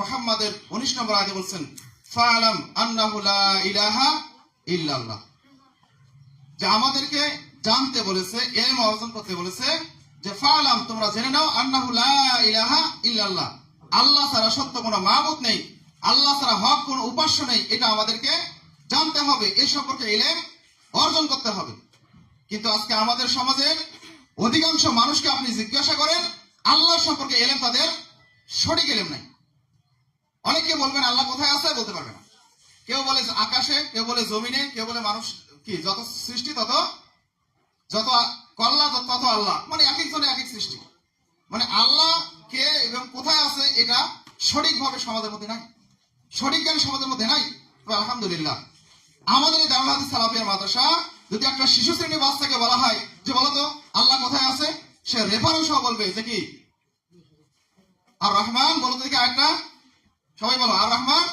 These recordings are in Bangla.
মুহাম্মাদের 19 নম্বর আয়াতে বলছেন ফাআলাম আন্নাহু লা ইলাহা ইল্লাল্লাহ, যে আমাদেরকে জানতে বলেছে, ইলম অর্জন করতে বলেছে, যে ফাআলাম তোমরা জেনে নাও আন্নাহু লা ইলাহা ইল্লাল্লাহ, আল্লাহ ছাড়া সত্য কোনো মাবুদ নেই, আল্লাহ ছাড়া হক কোনো উপাস্য নেই, এটা আমাদেরকে জানতে হবে, এই সম্পর্কে ইলম অর্জন করতে হবে। কিন্তু আজকে আমাদের সমাজের অধিকাংশ মানুষকে আপনি জিজ্ঞাসা করেন আল্লাহ সম্পর্কে ইলম তাদের সঠিক ইলম নাই। অনেকে বলবেন আল্লাহ কোথায় আছে, বলতে পারবে না। কেউ বলে আকাশে, কেউ বলে জমিনে, কেউ বলে মানুষ কি যত সৃষ্টি তত যত কল্লা তত আল্লাহ, মানে এক একজনে এক এক সৃষ্টি, মানে আল্লাহ কে এবং কোথায় আছে এটা সঠিকভাবে সমাজের মধ্যে নাই, সঠিক জ্ঞান সমাজের মধ্যে নাই। তবে আলহামদুলিল্লাহ আমাদের এই দারুল হাদিস সালাফিয়া মাদ্রাসা যদি একটা শিশু শ্রেণী বাচ্চাকে বলা হয় যে বলতো আল্লাহ কোথায় আছে, সে রেফারেন্স সহ বলবে যে কি আর রহমান, বলো তো দেখি আরেকটা, সবাই বলো আর রহমান।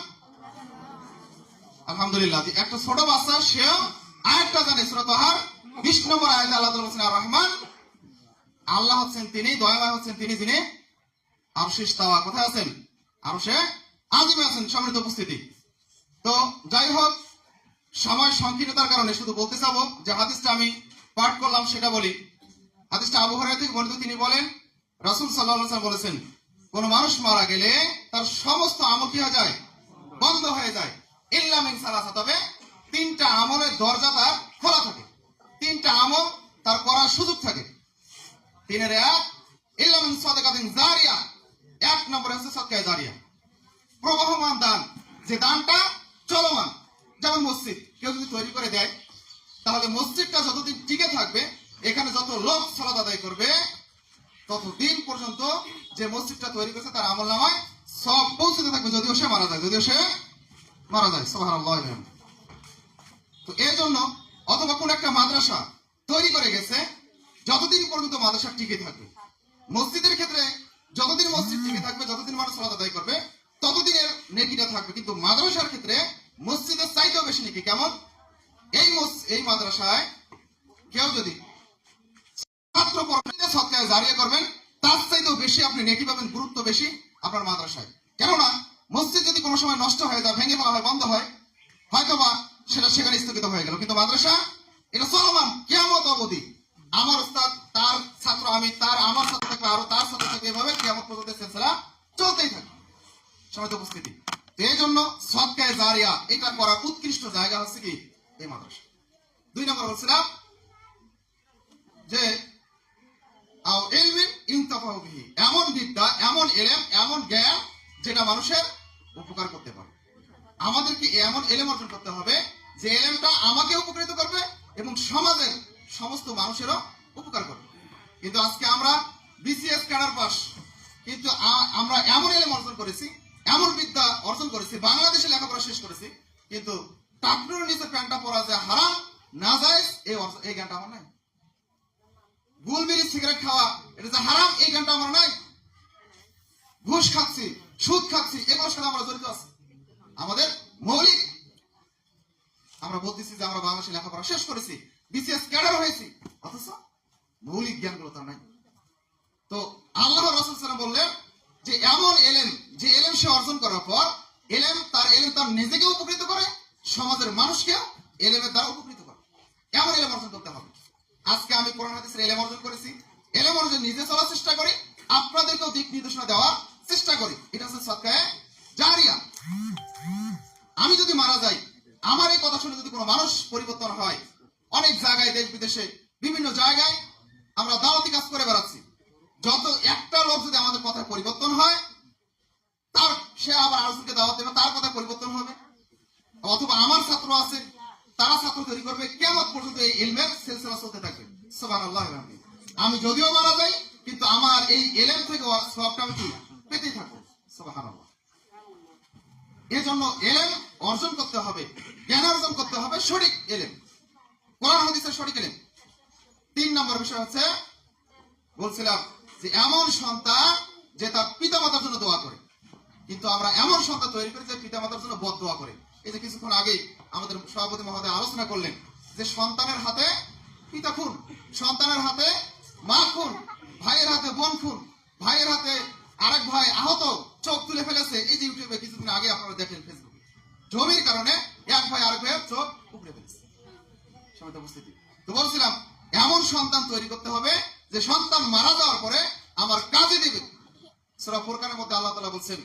আলহামদুলিল্লাহ একটা ছোট বাচ্চা সেও আরেকটা জানে, সূরা তাহার 20 নম্বর আয়াতে আল্লাহ তাআলা বলেছেন আর রহমান, আল্লাহ হচ্ছেন তিনি, দয়াময় হচ্ছেন তিনি, যিনি আরশে ইস্তাওয়া, কোথায় আছেন, আরশে আজিমে আছেন। সম্মানিত উপস্থিতি, তো যাই হোক সময় সংকীর্ণতার কারণে শুধু বলতে চাবো যে হাদিসটা আমি পাঠ করলাম সেটা বলি। হাদিসটা আবু হুরায়রা থেকে বর্ণিত, তিনি বলেন রাসূল সাল্লাল্লাহু আলাইহি ওয়াসাল্লাম বলেছেন কোন মানুষ মারা গেলে তার সমস্ত আমল কি হয়ে যায়, বন্ধ হয়ে যায়, ইল্লা মিন সালাসা, তবে তিনটা আমলের দরজা তার খোলা থাকে, তিনটা আমল তার করার সুযোগ থাকে। তিনের এক ইল্লা মিন সাদাকাতিন জারিয়া, এক নম্বরে হচ্ছে সাদকা জারিয়া, প্রবাহমান দান, যে দানটা চলমান। যেমন মসজিদ কেউ যদি তৈরি করে দেয় তাহলে মসজিদটা যতদিন টিকে থাকবে, এখানে যত লোক সালাত আদায় করবে ততদিন পর্যন্ত যে মসজিদটা তৈরি করেছে তার আমল নামায় সব পৌঁছতে থাকবে, যদিও সে মারা যায়, যদিও সে মারা যায়। সুবহানাল্লাহ। তো এই জন্য অথবা কোন একটা মাদ্রাসা তৈরি করে গেছে, যতদিন পর্যন্ত মাদ্রাসা টিকে থাকবে, মসজিদের ক্ষেত্রে যতদিন মসজিদ টিকে থাকবে, যতদিন মানুষ সালাত আদায় করবে ততদিনের নেকিটা থাকবে। কিন্তু মাদ্রাসার ক্ষেত্রে মসজিদের চাইতেও বেশি নেকি। কেমন? এই মাদ্রাসায় কেউ যদি ছাত্র পড়াশোনা সৎকারে জারিয়া করবেন তার চাইতেও বেশি আপনি নেকি পাবেন, গুরুত্ব বেশি আপনার মাদ্রাসায়। কেননা মসজিদ যদি কোনো সময় নষ্ট হয়ে যায়, ভেঙে ফেলা হয়, বন্ধ হয়, হয়তোবা সেটা সেখানে স্থগিত হয়ে গেল, কিন্তু মাদ্রাসা এটা চলমান কিয়ামত অবধি। আমার উস্তাদ, তার ছাত্র আমি, তার আমার ছাত্র থাকবে, আরো তার ছাত্র থাকবে, এভাবে কিয়ামত পর্যন্ত সিলসিলা চলতেই থাকে। সমাজ উপস্থিতি, এই জন্য সদকায়ে জারিয়া এটা করার উৎকৃষ্ট জায়গা হচ্ছে কি এই মাদ্রাসা। 2 নম্বর বলছিলাম যে এমন বিদ্যা, এমন ইলম, এমন জ্ঞান যেটা মানুষের উপকার করতে পারে। আমাদেরকে এমন ইলম অর্জন করতে হবে যে ইলমটা আমাকে উপকৃত করবে এবং সমাজের সমস্ত মানুষেরও উপকার করবে। কিন্তু আজকে আমরা বিসিএস ক্যাডার পাস, কিন্তু আমরা এমন ইলম অর্জন করেছি, এমন বিদ্যা অর্জন করেছি, বাংলাদেশে লেখাপড়া শেষ করেছি, কিন্তু টাকনুর নিচে প্যান্টটা পরা যে হারাম নাজায়েজ এই জ্ঞানটা আমার নাই। গুলবিড়ি সিগারেট খাওয়া এটা যে হারাম এই জ্ঞানটা আমার নাই। ঘুষ খাচ্ছি, সুদ খাচ্ছি, এগুলোর সাথে আমরা জড়িত আছি। আমাদের মৌলিক, আমরা বলতেছি যে আমরা বাংলাদেশে লেখাপড়া শেষ করেছি, বিসিএস ক্যাডার হয়েছি, অথচ মৌলিক জ্ঞানগুলো তার নাই। তো আল্লাহ রাসূল সাল্লাল্লাহু আলাইহি ওয়াসাল্লাম বললেন যে এমন ইলম, যে ইলম সে অর্জন করার পর ইলম তার নিজেকে উপকৃত করে, সমাজের মানুষকে ইলমের দ্বারা উপকৃত করে, এমন ইলম অর্জন করতে হবে। আজকে আমি কোরআন হাদিসের ইলম অর্জন করেছি, ইলম অর্জন নিজে চলার চেষ্টা করি, আপনাদেরকেও দিক নির্দেশনা দেওয়ার চেষ্টা করি। এটা হচ্ছে সদকায়ে জারিয়া। আমি যদি মারা যাই, আমার এই কথা শুনে যদি কোনো মানুষ পরিবর্তন হয়, অনেক জায়গায় দেশ বিদেশে বিভিন্ন জায়গায় আমরা দাওয়াতি কাজ করে বেড়াচ্ছি, যত একটা লোক যদি আমাদের কথায় পরিবর্তন হয়, সে আবার আরেকজনকে দাওয়াত দেবে, তার কথায় পরিবর্তন হবে। অথবা আমার ছাত্র আছে, তারা ছাত্র তৈরি করবে, কিয়ামত পর্যন্ত এই ইলমের সিলসিলা চলতে থাকবে। সুবহানাল্লাহ। আমি যদিও মারা যাই, কিন্তু আমার এই ইলম থেকে সওয়াবটা আমি কি পেতেই থাকবো। সুবহানাল্লাহ। এজন্য ইলম অর্জন করতে হবে, জ্ঞান অর্জন করতে হবে, সঠিক ইলম, কোরআন হাদিসের সঠিক ইলম। 3 নম্বর বিষয় হচ্ছে বলছিলাম যে এমন সন্তান যে তার পিতামাতার জন্য দোয়া করে। কিন্তু আমরা এমন সন্তান তৈরি করি যে পিতামাতার জন্য বদদোয়া করে। এই যে কিছুক্ষণ আগেই আমাদের সভাপতি মহোদয় আলোচনা করলেন যে সন্তানের হাতে পিতা খুন, সন্তানের হাতে মা খুন, ভাইয়ের হাতে বোন খুন, ভাইয়ের হাতে আরেক ভাই আহত, চোখ তুলে ফেলেছে, এই যে ইউটিউবে কিছুদিন আগে আপনারা দেখেন ফেসবুকে, জমির কারণে এক ভাই আরেক ভাইয়ের চোখ উপড়ে ফেলেছে। সমিত উপস্থিতি, তো বলছিলাম এমন সন্তান তৈরি করতে হবে যে সন্তান মারা যাওয়ার পরে আমার কাজে দেবে। সূরা ফুরকানের মধ্যে আল্লাহ তাআলা বলছেন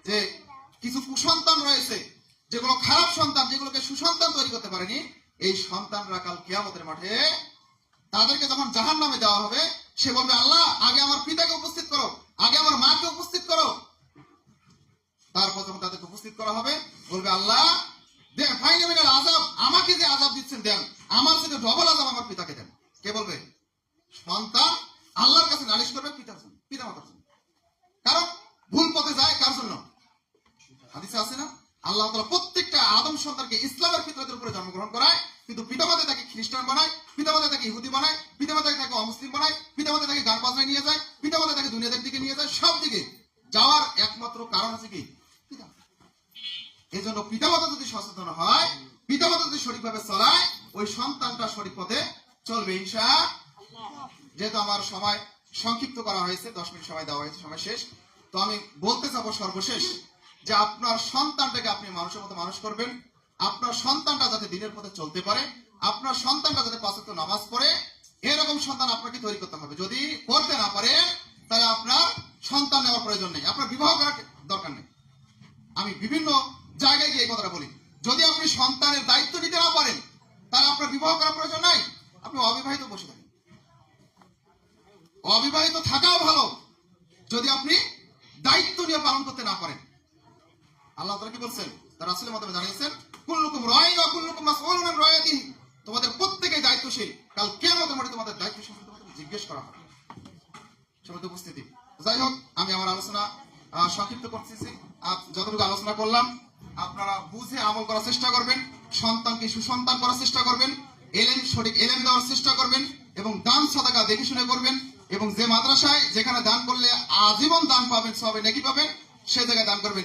যে কিছু কুসন্তান রয়েছে, যেগুলো খারাপ সন্তান, যেগুলোকে সুসন্তান তৈরি করতে পারেনি, এই সন্তানরা কাল কিয়ামতের মাঠে তাদেরকে যখন জাহান্নামে দেওয়া হবে, সে বলবে আল্লাহ আগে আমার পিতাকে উপস্থিত করো, আগে আমার মাকে উপস্থিত করো। তারপর যখন তাদেরকে উপস্থিত করা হবে, বলবে আল্লাহ দেন ফাইনাল আযাব, আমাকে যে আযাব দিচ্ছেন দেন, আমার সাথে ডবল আযাব আমার পিতাকে দেন। কে বলবে? সন্তান আল্লাহর কাছে নালিশ করবে পিতার জন্য, পিতা মাতার জন্য। কারণ ভুল পথে যায় কার জন্য? হাদিসে আছে না, আল্লাহ তাআলা প্রত্যেকটা আদম সন্তানকে ইসলামের ফিতরতের উপরে জন্মগ্রহণ করায়, কিন্তু পিতামাতা তাকে খ্রিস্টান বানায়, পিতামাতা তাকে ইহুদি বানায়, পিতামাতা তাকে অমুসলিম বানায়, পিতামাতা তাকে গান বাজনায় নিয়ে যায়, পিতামাতা তাকে দুনিয়াদের দিকে নিয়ে যায়, সব দিকে যাওয়ার একমাত্র কারণ আছে কি? পিতামাতা। এই জন্য পিতামাতা যদি সচেতন হয়, পিতামাতা যদি সঠিকভাবে চলায়, ওই সন্তানটা সঠিক পথে চলবে ইনশাআল্লাহ। যেহেতু আমার সময় সংক্ষিপ্ত করা হয়েছে, 10 মিনিট সময় দেওয়া হয়েছে, সময় শেষ, তো আমি বলতে চাবো সর্বশেষ যে আপনার সন্তানটাকে আপনি মানুষের মতো মানুষ করবেন। আপনার সন্তানটা যাতে দিনের পথে চলতে পারে, আপনার সন্তানটা যাতে 5 ওয়াক্ত নামাজ পড়ে, এরকম সন্তান আপনাকে তৈরি করতে হবে। যদি করতে না পারে, তাহলে আপনার সন্তান নেওয়ার প্রয়োজন নেই, আপনার বিবাহ করার দরকার নেই। আমি বিভিন্ন জায়গায় গিয়ে এই কথাটা বলি, যদি আপনি সন্তানের দায়িত্ব নিতে না পারেন, তাহলে আপনার বিবাহ করার প্রয়োজন নাই, আপনি অবিবাহিত বসে থাকেন। অবিবাহিত থাকাও ভালো যদি আপনি দায়িত্ব নিয়ে পালন করতে না পারেন। আল্লাহ তাআলা কি বলছেন? তার রাসূলের মাধ্যমে জানিয়েছেন, কুল্লুকুম রাঈন ওয়া কুল্লুকুম মাসউলুন আন রাইয়াতিহি, তোমাদের প্রত্যেকেই দায়িত্বশীল, কাল কিয়ামতের মাঠে তোমাদের দায়িত্ব সম্পর্কে তোমাদের জিজ্ঞেস করা হবে। সমিত উপস্থিতি, যাই হোক আমি আমার আলোচনা সংক্ষিপ্ত করতেছি। যতটুকু আলোচনা করলাম আপনারা বুঝে আমল করার চেষ্টা করবেন, সন্তানকে সুসন্তান করার চেষ্টা করবেন, সঠিক এলেম দেওয়ার চেষ্টা করবেন, এবং দান সাদাকা দেখে শুনে করবেন। এবং যে মাদ্রাসায় যেখানে দান করলে আজীবন দান পাবেন, সবে নেকি পাবেন, সে জায়গায় দান করবেন।